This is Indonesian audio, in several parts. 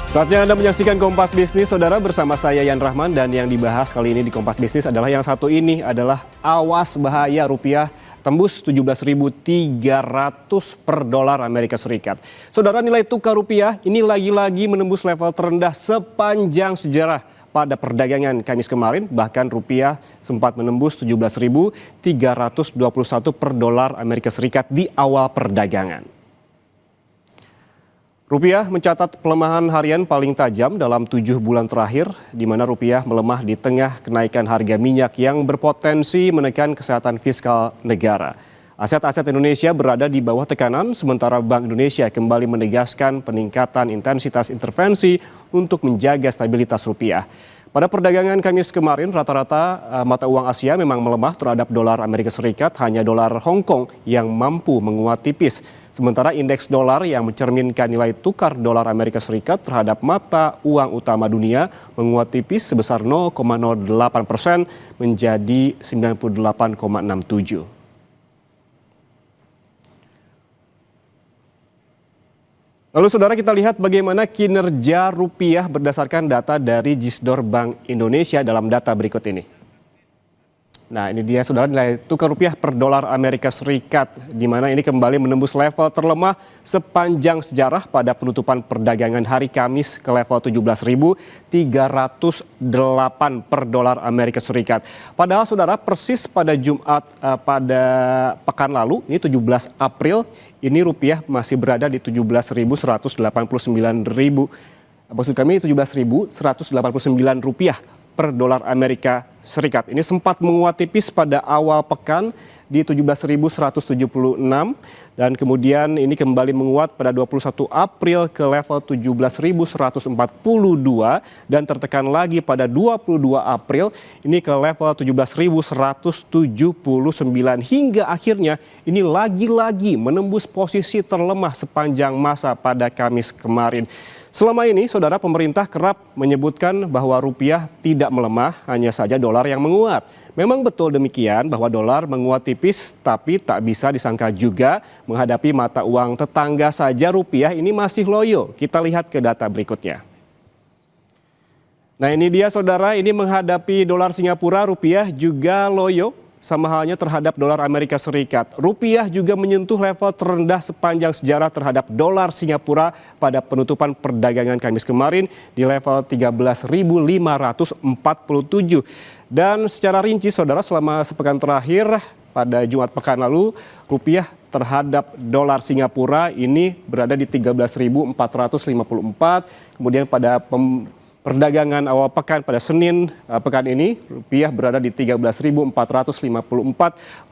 Saatnya Anda menyaksikan Kompas Bisnis, Saudara, bersama saya Yan Rahman, dan yang dibahas kali ini di Kompas Bisnis adalah yang satu ini, adalah awas bahaya rupiah tembus 17.300 per dolar Amerika Serikat. Saudara, nilai tukar rupiah ini lagi-lagi menembus level terendah sepanjang sejarah pada perdagangan Kamis kemarin. Bahkan rupiah sempat menembus 17.321 per dolar Amerika Serikat di awal perdagangan. Rupiah mencatat pelemahan harian paling tajam dalam 7 bulan terakhir, di mana rupiah melemah di tengah kenaikan harga minyak yang berpotensi menekan kesehatan fiskal negara. Aset-aset Indonesia berada di bawah tekanan, sementara Bank Indonesia kembali menegaskan peningkatan intensitas intervensi untuk menjaga stabilitas rupiah. Pada perdagangan Kamis kemarin, rata-rata mata uang Asia memang melemah terhadap dolar Amerika Serikat, hanya dolar Hong Kong yang mampu menguat tipis. Sementara indeks dolar yang mencerminkan nilai tukar dolar Amerika Serikat terhadap mata uang utama dunia menguat tipis sebesar 0,08% menjadi 98,67. Lalu saudara, kita lihat bagaimana kinerja rupiah berdasarkan data dari Gisdor Bank Indonesia dalam data berikut ini. Nah, ini dia saudara, nilai tukar rupiah per dolar Amerika Serikat, di mana ini kembali menembus level terlemah sepanjang sejarah pada penutupan perdagangan hari Kamis ke level 17.308 per dolar Amerika Serikat. Padahal saudara, persis pada Jumat pada pekan lalu, ini 17 April, ini rupiah masih berada di 17.189.000. Maksud kami 17.189 rupiah per dolar Amerika Serikat. Ini sempat menguat tipis pada awal pekan di 17.176 dan kemudian ini kembali menguat pada 21 April ke level 17.142 dan tertekan lagi pada 22 April ini ke level 17.179 hingga akhirnya ini lagi-lagi menembus posisi terlemah sepanjang masa pada Kamis kemarin. Selama ini, saudara, pemerintah kerap menyebutkan bahwa rupiah tidak melemah, hanya saja dolar yang menguat. Memang betul demikian bahwa dolar menguat tipis, tapi tak bisa disangka juga menghadapi mata uang tetangga saja rupiah ini masih loyo. Kita lihat ke data berikutnya. Nah, ini dia saudara, ini menghadapi dolar Singapura, rupiah juga loyo. Sama halnya terhadap dolar Amerika Serikat. Rupiah juga menyentuh level terendah sepanjang sejarah terhadap dolar Singapura pada penutupan perdagangan Kamis kemarin di level 13.547. Dan secara rinci saudara, selama sepekan terakhir pada Jumat pekan lalu, rupiah terhadap dolar Singapura ini berada di 13.454. Kemudian pada perdagangan awal pekan pada Senin pekan ini, rupiah berada di 13.454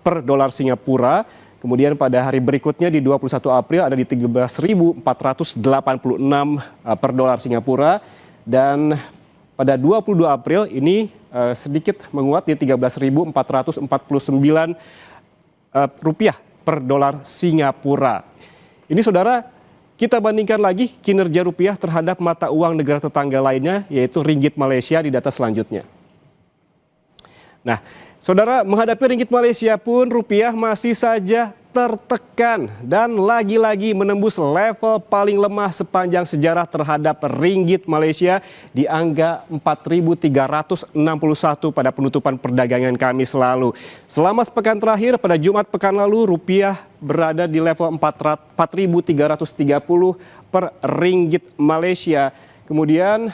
per dolar Singapura. Kemudian pada hari berikutnya di 21 April ada di 13.486 per dolar Singapura. Dan pada 22 April ini sedikit menguat di 13.449 rupiah per dolar Singapura. Ini saudara, kita bandingkan lagi kinerja rupiah terhadap mata uang negara tetangga lainnya, yaitu ringgit Malaysia di data selanjutnya. Nah, saudara, menghadapi ringgit Malaysia pun rupiah masih saja tertekan dan lagi-lagi menembus level paling lemah sepanjang sejarah terhadap ringgit Malaysia di angka 4.361 pada penutupan perdagangan Kamis lalu. Selama sepekan terakhir pada Jumat pekan lalu, rupiah berada di level 4.330 per ringgit Malaysia. Kemudian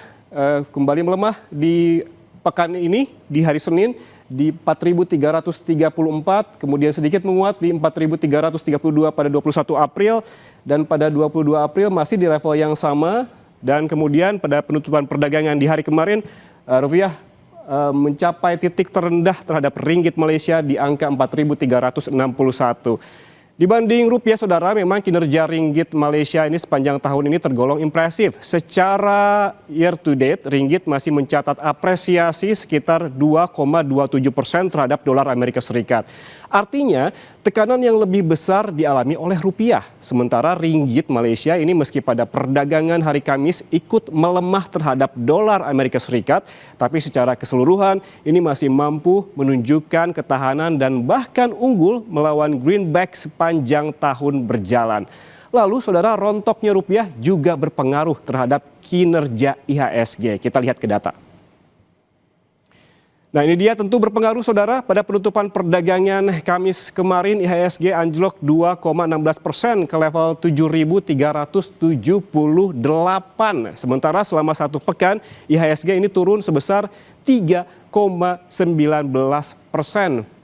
kembali melemah di pekan ini di hari Senin di 4.334, kemudian sedikit menguat di 4.332 pada 21 April, dan pada 22 April masih di level yang sama, dan kemudian pada penutupan perdagangan di hari kemarin, rupiah mencapai titik terendah terhadap ringgit Malaysia di angka 4.361. Dibanding rupiah saudara, memang kinerja ringgit Malaysia ini sepanjang tahun ini tergolong impresif. Secara year to date, ringgit masih mencatat apresiasi sekitar 2,27% terhadap dolar Amerika Serikat. Artinya, tekanan yang lebih besar dialami oleh rupiah. Sementara ringgit Malaysia ini meski pada perdagangan hari Kamis ikut melemah terhadap dolar Amerika Serikat, tapi secara keseluruhan ini masih mampu menunjukkan ketahanan dan bahkan unggul melawan greenback sepanjang tahun berjalan. Lalu saudara, rontoknya rupiah juga berpengaruh terhadap kinerja IHSG. Kita lihat ke data. Nah, ini dia tentu berpengaruh saudara. Pada penutupan perdagangan Kamis kemarin IHSG anjlok 2,16% ke level 7.378. Sementara selama satu pekan IHSG ini turun sebesar 3,19%.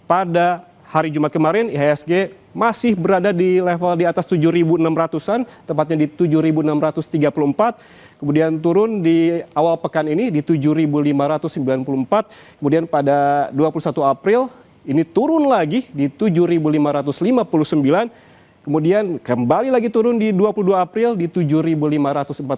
Pada hari Jumat kemarin IHSG masih berada di level di atas 7.600-an, tepatnya di 7.634. Kemudian turun di awal pekan ini di 7.594. Kemudian pada 21 April ini turun lagi di 7.559. Kemudian kembali lagi turun di 22 April di 7.541.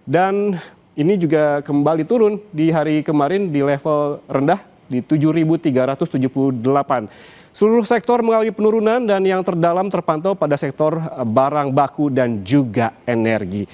Dan ini juga kembali turun di hari kemarin di level rendah di 7.378. Seluruh sektor mengalami penurunan dan yang terdalam terpantau pada sektor barang baku dan juga energi.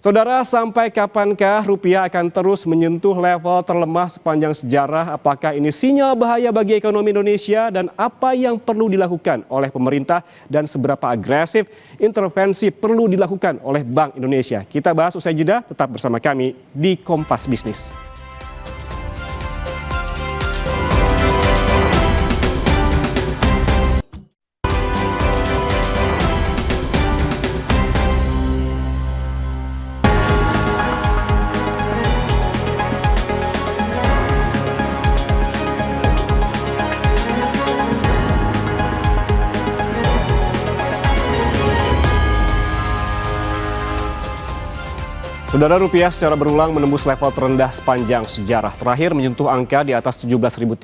Saudara, sampai kapankah rupiah akan terus menyentuh level terlemah sepanjang sejarah? Apakah ini sinyal bahaya bagi ekonomi Indonesia dan apa yang perlu dilakukan oleh pemerintah dan seberapa agresif intervensi perlu dilakukan oleh Bank Indonesia? Kita bahas usai jeda, tetap bersama kami di Kompas Bisnis. Saudara, rupiah secara berulang menembus level terendah sepanjang sejarah. Terakhir menyentuh angka di atas 17.300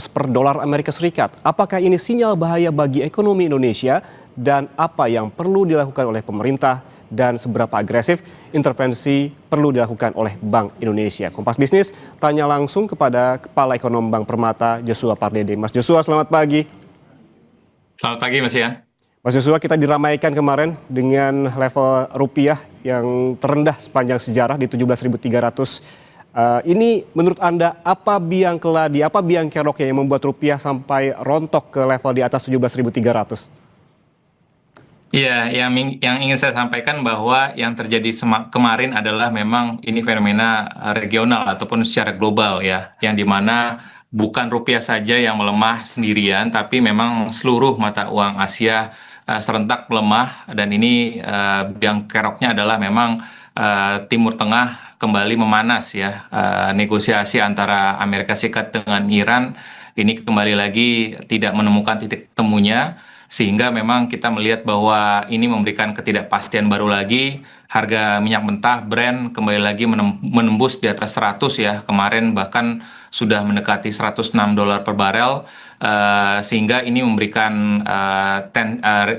per dolar Amerika Serikat. Apakah ini sinyal bahaya bagi ekonomi Indonesia dan apa yang perlu dilakukan oleh pemerintah dan seberapa agresif intervensi perlu dilakukan oleh Bank Indonesia? Kompas Bisnis tanya langsung kepada Kepala Ekonom Bank Permata, Joshua Pardede. Mas Joshua, selamat pagi. Selamat pagi, Mas Ian. Mas Joshua, kita diramaikan kemarin dengan level rupiah yang terendah sepanjang sejarah di 17.300. Ini menurut Anda apa biang keladi, apa biang keroknya yang membuat rupiah sampai rontok ke level di atas 17.300? Iya, yang ingin saya sampaikan bahwa yang terjadi kemarin adalah memang ini fenomena regional ataupun secara global ya, yang dimana bukan rupiah saja yang melemah sendirian, tapi memang seluruh mata uang Asia serentak melemah, dan ini biang keroknya adalah memang Timur Tengah kembali memanas ya. Negosiasi antara Amerika Serikat dengan Iran ini kembali lagi tidak menemukan titik temunya, sehingga memang kita melihat bahwa ini memberikan ketidakpastian baru lagi. Harga minyak mentah Brent kembali lagi menembus di atas 100 ya, kemarin bahkan sudah mendekati $106 per barel, sehingga ini memberikan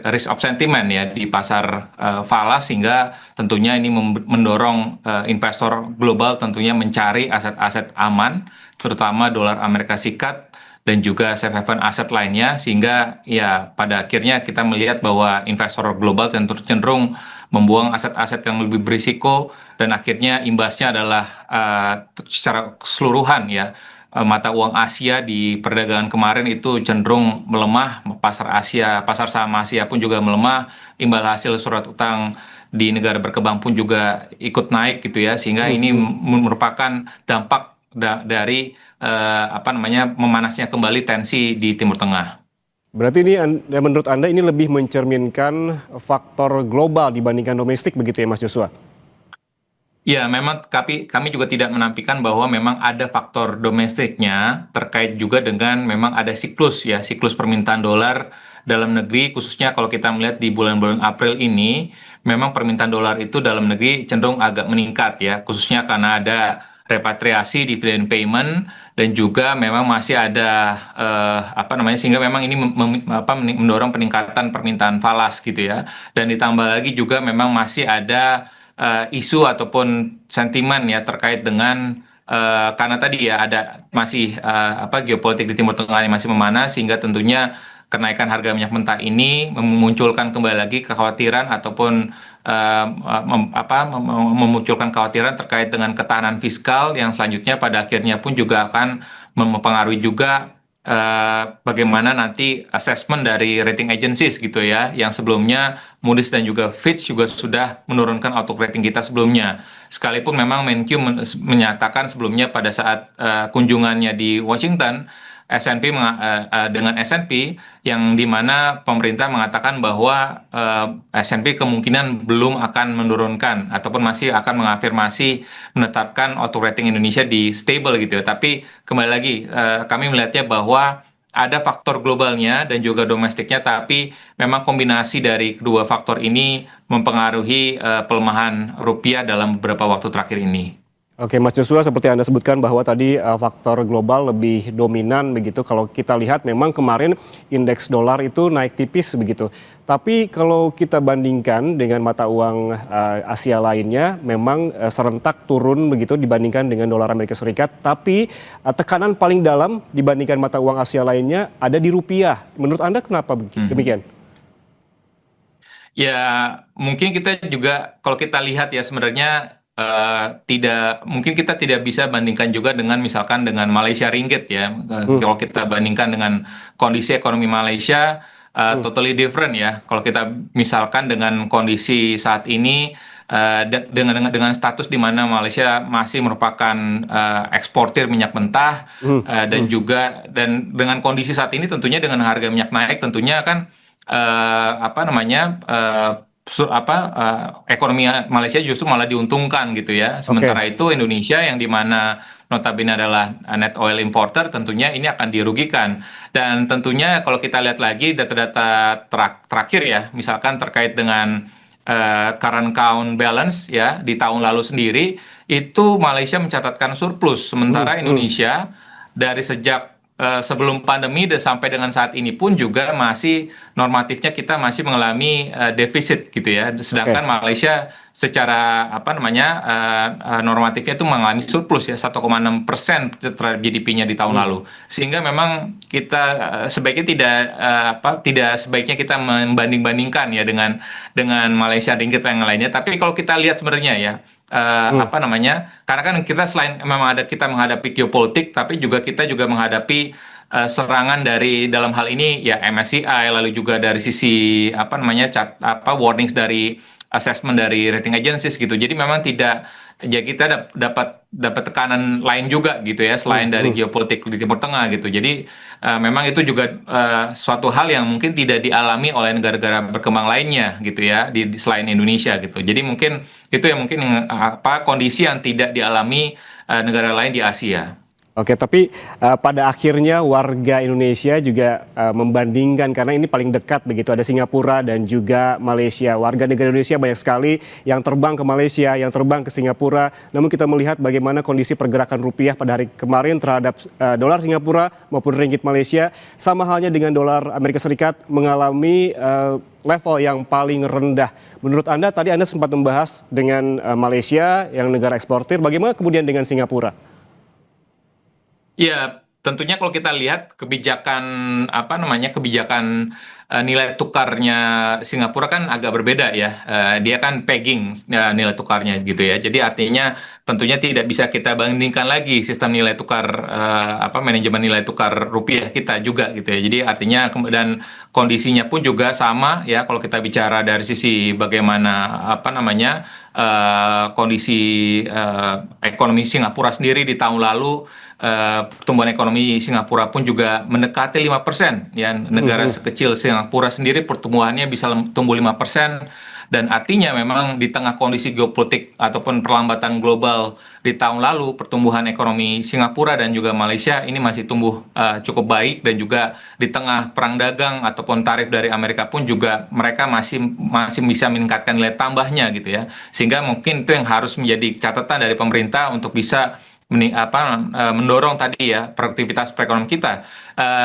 risk of sentiment ya di pasar falas, sehingga tentunya ini mendorong investor global tentunya mencari aset-aset aman, terutama dolar Amerika Serikat dan juga safe haven aset lainnya, sehingga ya pada akhirnya kita melihat bahwa investor global cenderung membuang aset-aset yang lebih berisiko, dan akhirnya imbasnya adalah secara keseluruhan ya, mata uang Asia di perdagangan kemarin itu cenderung melemah. Pasar saham Asia pun juga melemah, imbal hasil surat utang di negara berkembang pun juga ikut naik gitu ya, sehingga ini merupakan dampak dari memanasnya kembali tensi di Timur Tengah. Berarti ini menurut Anda ini lebih mencerminkan faktor global dibandingkan domestik begitu ya Mas Joshua? Ya, memang kami juga tidak menampilkan bahwa memang ada faktor domestiknya, terkait juga dengan memang ada siklus ya, siklus permintaan dolar dalam negeri, khususnya kalau kita melihat di bulan-bulan April ini, memang permintaan dolar itu dalam negeri cenderung agak meningkat ya, khususnya karena ada repatriasi, dividend payment, dan juga memang masih ada sehingga memang ini mendorong peningkatan permintaan falas gitu ya, dan ditambah lagi juga memang masih ada isu ataupun sentimen ya terkait dengan karena tadi ya ada masih geopolitik di Timur Tengah yang masih memanas, sehingga tentunya kenaikan harga minyak mentah ini memunculkan kembali lagi kekhawatiran ataupun memunculkan kekhawatiran terkait dengan ketahanan fiskal yang selanjutnya pada akhirnya pun juga akan mempengaruhi juga bagaimana nanti assessment dari rating agencies gitu ya, yang sebelumnya Moody's dan juga Fitch juga sudah menurunkan outlook rating kita sebelumnya. Sekalipun memang Menkyu menyatakan sebelumnya pada saat kunjungannya di Washington, dengan S&P yang dimana pemerintah mengatakan bahwa S&P kemungkinan belum akan menurunkan ataupun masih akan mengafirmasi menetapkan outlook rating Indonesia di stable gitu ya. Tapi kembali lagi kami melihatnya bahwa ada faktor globalnya dan juga domestiknya, tapi memang kombinasi dari kedua faktor ini mempengaruhi pelemahan rupiah dalam beberapa waktu terakhir ini. Oke, Mas Joshua, seperti Anda sebutkan bahwa tadi faktor global lebih dominan begitu. Kalau kita lihat memang kemarin indeks dolar itu naik tipis begitu. Tapi kalau kita bandingkan dengan mata uang Asia lainnya, memang serentak turun begitu dibandingkan dengan dolar Amerika Serikat. Tapi tekanan paling dalam dibandingkan mata uang Asia lainnya ada di rupiah. Menurut Anda kenapa demikian? Ya, mungkin kita juga kalau kita lihat ya sebenarnya tidak mungkin kita tidak bisa bandingkan juga dengan misalkan dengan Malaysia Ringgit ya. Kalau kita bandingkan dengan kondisi ekonomi Malaysia totally different ya. Kalau kita misalkan dengan kondisi saat ini dengan status di mana Malaysia masih merupakan eksportir minyak mentah dan dengan kondisi saat ini tentunya dengan harga minyak naik tentunya kan apa namanya ekonomi Malaysia justru malah diuntungkan gitu ya. Sementara itu Indonesia yang dimana notabene adalah net oil importer tentunya ini akan dirugikan. Dan tentunya kalau kita lihat lagi data-data terakhir ya, misalkan terkait dengan current account balance ya di tahun lalu sendiri itu Malaysia mencatatkan surplus, sementara Indonesia dari sejak sebelum pandemi dan sampai dengan saat ini pun juga masih normatifnya kita masih mengalami defisit gitu ya. Sedangkan Malaysia secara apa namanya normatifnya itu mengalami surplus ya 1,6% terhadap GDP-nya di tahun lalu. Sehingga memang kita sebaiknya tidak sebaiknya kita membanding-bandingkan ya dengan Malaysia ringgit yang lainnya. Tapi kalau kita lihat sebenarnya ya apa namanya, karena kan kita selain memang kita menghadapi geopolitik, tapi kita juga menghadapi serangan dari dalam hal ini ya MSCI, lalu juga dari sisi apa namanya warnings dari assessment dari rating agencies gitu. Jadi memang tidak ya kita dapat tekanan lain juga gitu ya selain dari geopolitik di Timur Tengah gitu. Jadi memang itu juga suatu hal yang mungkin tidak dialami oleh negara-negara berkembang lainnya gitu ya di selain Indonesia gitu. Jadi mungkin itu yang kondisi yang tidak dialami negara lain di Asia. Oke, tapi pada akhirnya warga Indonesia juga membandingkan karena ini paling dekat begitu, ada Singapura dan juga Malaysia. Warga negara Indonesia banyak sekali yang terbang ke Malaysia, yang terbang ke Singapura. Namun kita melihat bagaimana kondisi pergerakan rupiah pada hari kemarin terhadap dolar Singapura maupun ringgit Malaysia, sama halnya dengan dolar Amerika Serikat mengalami level yang paling rendah. Menurut Anda, tadi Anda sempat membahas dengan Malaysia yang negara eksportir, bagaimana kemudian dengan Singapura? Ya, tentunya kalau kita lihat kebijakan kebijakan nilai tukarnya Singapura kan agak berbeda ya. Dia kan pegging nilai tukarnya gitu ya. Jadi artinya tentunya tidak bisa kita bandingkan lagi sistem nilai tukar manajemen nilai tukar rupiah kita juga gitu ya. Jadi artinya dan kondisinya pun juga sama ya kalau kita bicara dari sisi bagaimana kondisi ekonomi Singapura sendiri di tahun lalu. Pertumbuhan ekonomi Singapura pun juga mendekati 5%. Ya, negara sekecil Singapura sendiri pertumbuhannya bisa tumbuh 5%. Dan artinya memang di tengah kondisi geopolitik ataupun perlambatan global di tahun lalu, pertumbuhan ekonomi Singapura dan juga Malaysia ini masih tumbuh cukup baik. Dan juga di tengah perang dagang ataupun tarif dari Amerika pun juga mereka masih bisa meningkatkan nilai tambahnya gitu ya. Sehingga mungkin itu yang harus menjadi catatan dari pemerintah untuk bisa mendorong tadi ya produktivitas perekonomian kita.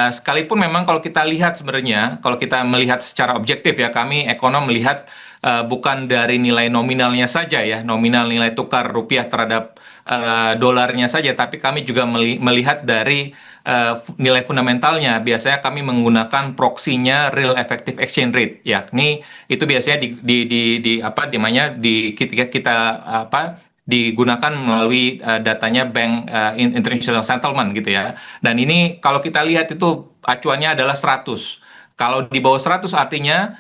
Sekalipun memang kalau kita lihat sebenarnya, kalau kita melihat secara objektif ya, kami ekonom melihat bukan dari nilai nominalnya saja ya, nominal nilai tukar rupiah terhadap dolarnya saja, tapi kami juga melihat dari nilai fundamentalnya. Biasanya kami menggunakan proksinya real effective exchange rate, yakni itu biasanya ketika kita digunakan melalui datanya Bank International Settlement gitu ya. Dan ini kalau kita lihat itu acuannya adalah 100. Kalau di bawah 100 artinya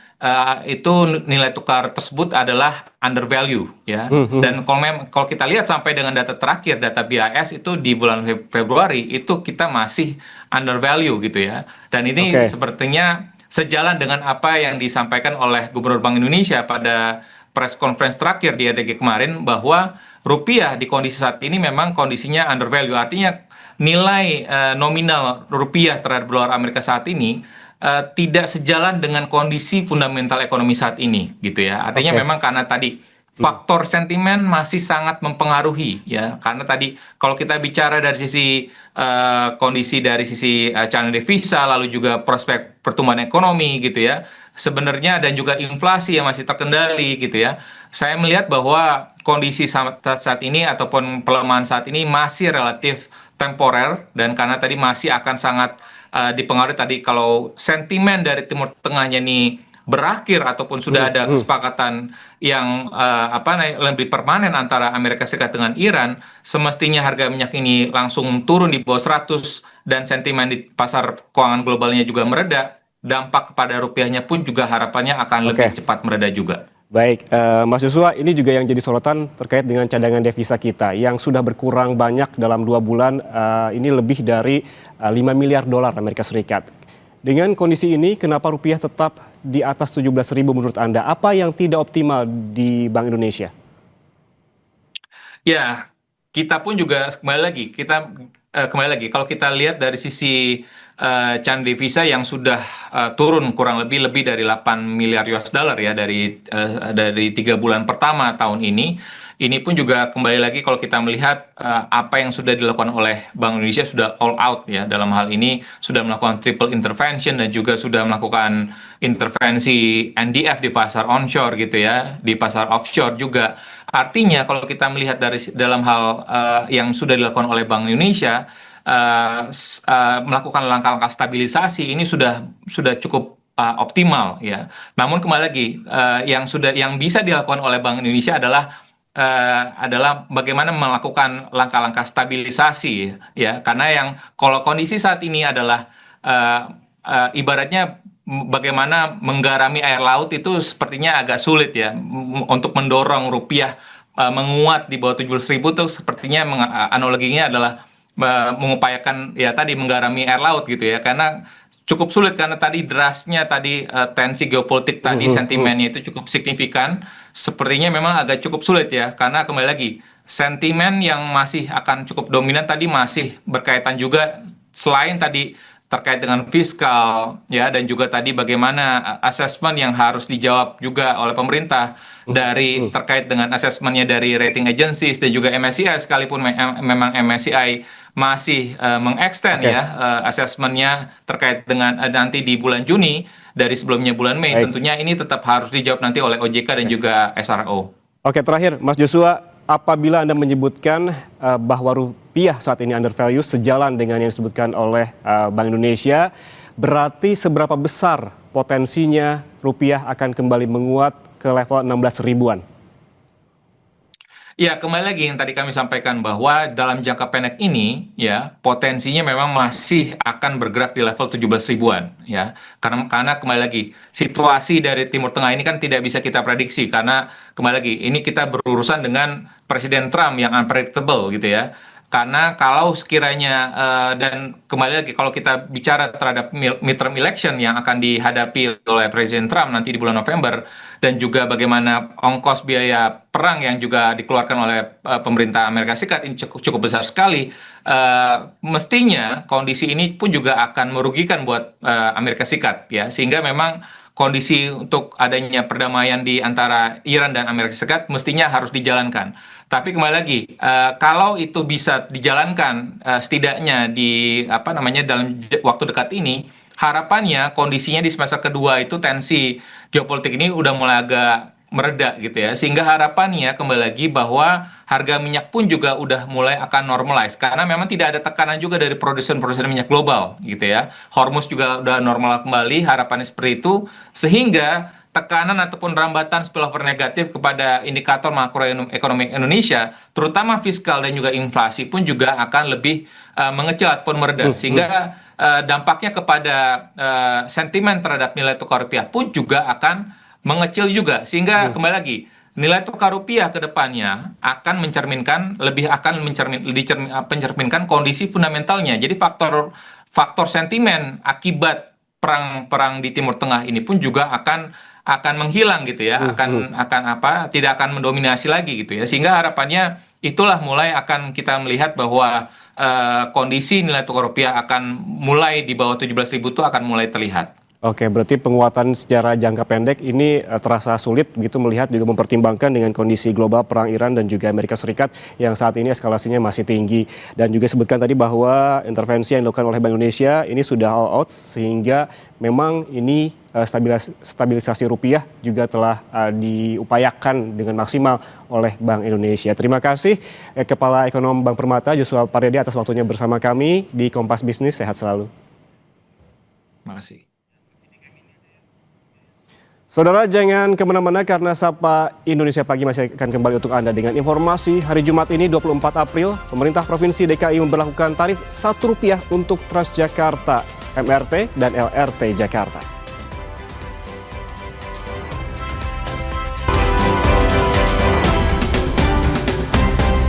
itu nilai tukar tersebut adalah undervalue ya. Dan kalau kita lihat sampai dengan data terakhir, data BIS itu di bulan Februari itu kita masih undervalue gitu ya. Dan ini Oke. sepertinya sejalan dengan apa yang disampaikan oleh Gubernur Bank Indonesia pada press conference terakhir di RDG kemarin, bahwa rupiah di kondisi saat ini memang kondisinya undervalue. Artinya nilai nominal rupiah terhadap dolar Amerika saat ini tidak sejalan dengan kondisi fundamental ekonomi saat ini gitu ya. Artinya Oke. memang karena tadi faktor sentimen masih sangat mempengaruhi ya. Karena tadi kalau kita bicara dari sisi kondisi dari sisi cadangan devisa, lalu juga prospek pertumbuhan ekonomi gitu ya. Sebenarnya dan juga inflasi yang masih terkendali gitu ya. Saya melihat bahwa kondisi saat ini ataupun pelemahan saat ini masih relatif temporer, dan karena tadi masih akan sangat dipengaruhi tadi kalau sentimen dari Timur Tengahnya ini berakhir ataupun sudah ada kesepakatan yang lebih permanen antara Amerika Serikat dengan Iran, semestinya harga minyak ini langsung turun di bawah 100 dan sentimen di pasar keuangan globalnya juga mereda, dampak kepada rupiahnya pun juga harapannya akan lebih Oke. cepat mereda juga. Baik, Mas Joshua, ini juga yang jadi sorotan terkait dengan cadangan devisa kita yang sudah berkurang banyak dalam 2 bulan, ini lebih dari 5 miliar dolar Amerika Serikat. Dengan kondisi ini, kenapa rupiah tetap di atas 17.000 menurut Anda? Apa yang tidak optimal di Bank Indonesia? Ya, kita pun juga kembali lagi kalau kita lihat dari sisi cadangan devisa yang sudah turun kurang lebih dari 8 miliar US dollar ya dari 3 bulan pertama tahun ini pun juga kembali lagi kalau kita melihat apa yang sudah dilakukan oleh Bank Indonesia sudah all out ya, dalam hal ini sudah melakukan triple intervention dan juga sudah melakukan intervensi NDF di pasar onshore gitu ya, di pasar offshore juga. Artinya kalau kita melihat dari dalam hal yang sudah dilakukan oleh Bank Indonesia, melakukan langkah-langkah stabilisasi ini sudah cukup optimal ya. Namun kembali lagi yang bisa dilakukan oleh Bank Indonesia adalah bagaimana melakukan langkah-langkah stabilisasi ya. Karena yang kalau kondisi saat ini adalah ibaratnya bagaimana menggarami air laut itu sepertinya agak sulit ya untuk mendorong rupiah menguat di bawah 17.000 tuh sepertinya analoginya adalah mengupayakan ya tadi menggarami air laut gitu ya, karena cukup sulit karena tadi derasnya tadi tensi geopolitik tadi sentimennya itu cukup signifikan. Sepertinya memang agak cukup sulit ya, karena kembali lagi sentimen yang masih akan cukup dominan tadi masih berkaitan juga selain tadi terkait dengan fiskal ya, dan juga tadi bagaimana asesmen yang harus dijawab juga oleh pemerintah dari terkait dengan asesmennya dari rating agencies dan juga MSCI, sekalipun memang MSCI masih mengextend Oke. ya asesmennya terkait dengan nanti di bulan Juni dari sebelumnya bulan Mei. Baik. Tentunya ini tetap harus dijawab nanti oleh OJK dan juga SRO. Oke, terakhir, Mas Joshua, apabila Anda menyebutkan bahwa rupiah saat ini undervalue sejalan dengan yang disebutkan oleh Bank Indonesia, berarti seberapa besar potensinya rupiah akan kembali menguat ke level 16 ribuan? Ya, kembali lagi yang tadi kami sampaikan bahwa dalam jangka pendek ini ya potensinya memang masih akan bergerak di level 17 ribuan ya. Karena kembali lagi situasi dari Timur Tengah ini kan tidak bisa kita prediksi, karena kembali lagi ini kita berurusan dengan Presiden Trump yang unpredictable gitu ya. Karena kalau sekiranya dan kembali lagi kalau kita bicara terhadap midterm election yang akan dihadapi oleh Presiden Trump nanti di bulan November, dan juga bagaimana ongkos biaya perang yang juga dikeluarkan oleh pemerintah Amerika Serikat ini cukup besar sekali, mestinya kondisi ini pun juga akan merugikan buat Amerika Serikat ya, sehingga memang kondisi untuk adanya perdamaian di antara Iran dan Amerika Serikat mestinya harus dijalankan. Tapi kembali lagi, kalau itu bisa dijalankan setidaknya di dalam waktu dekat ini, harapannya kondisinya di semester kedua itu tensi geopolitik ini udah mulai agak mereda gitu ya, sehingga harapannya kembali lagi bahwa harga minyak pun juga udah mulai akan normalize, karena memang tidak ada tekanan juga dari produsen-produsen minyak global gitu ya. Hormuz juga udah normal kembali, harapannya seperti itu, sehingga tekanan ataupun rambatan spillover negatif kepada indikator makroekonomi Indonesia, terutama fiskal dan juga inflasi pun juga akan lebih mengecil ataupun mereda, sehingga dampaknya kepada sentimen terhadap nilai tukar rupiah pun juga akan mengecil juga, sehingga kembali lagi nilai tukar rupiah ke depannya akan mencerminkan kondisi fundamentalnya. Jadi faktor sentimen akibat perang di Timur Tengah ini pun juga akan menghilang gitu ya, tidak akan mendominasi lagi gitu ya, sehingga harapannya itulah mulai akan kita melihat bahwa kondisi nilai tukar rupiah akan mulai di bawah 17.000 itu akan mulai terlihat. Oke, berarti penguatan secara jangka pendek ini terasa sulit begitu melihat juga mempertimbangkan dengan kondisi global perang Iran dan juga Amerika Serikat yang saat ini eskalasinya masih tinggi. Dan juga sebutkan tadi bahwa intervensi yang dilakukan oleh Bank Indonesia ini sudah all out, sehingga memang ini stabilisasi rupiah juga telah diupayakan dengan maksimal oleh Bank Indonesia. Terima kasih Kepala Ekonom Bank Permata Joshua Pardede atas waktunya bersama kami di Kompas Bisnis. Sehat selalu. Terima kasih. Saudara, jangan kemana-mana karena Sapa Indonesia Pagi masih akan kembali untuk Anda dengan informasi hari Jumat ini 24 April. Pemerintah Provinsi DKI memberlakukan tarif Rp1 untuk Transjakarta, MRT, dan LRT Jakarta.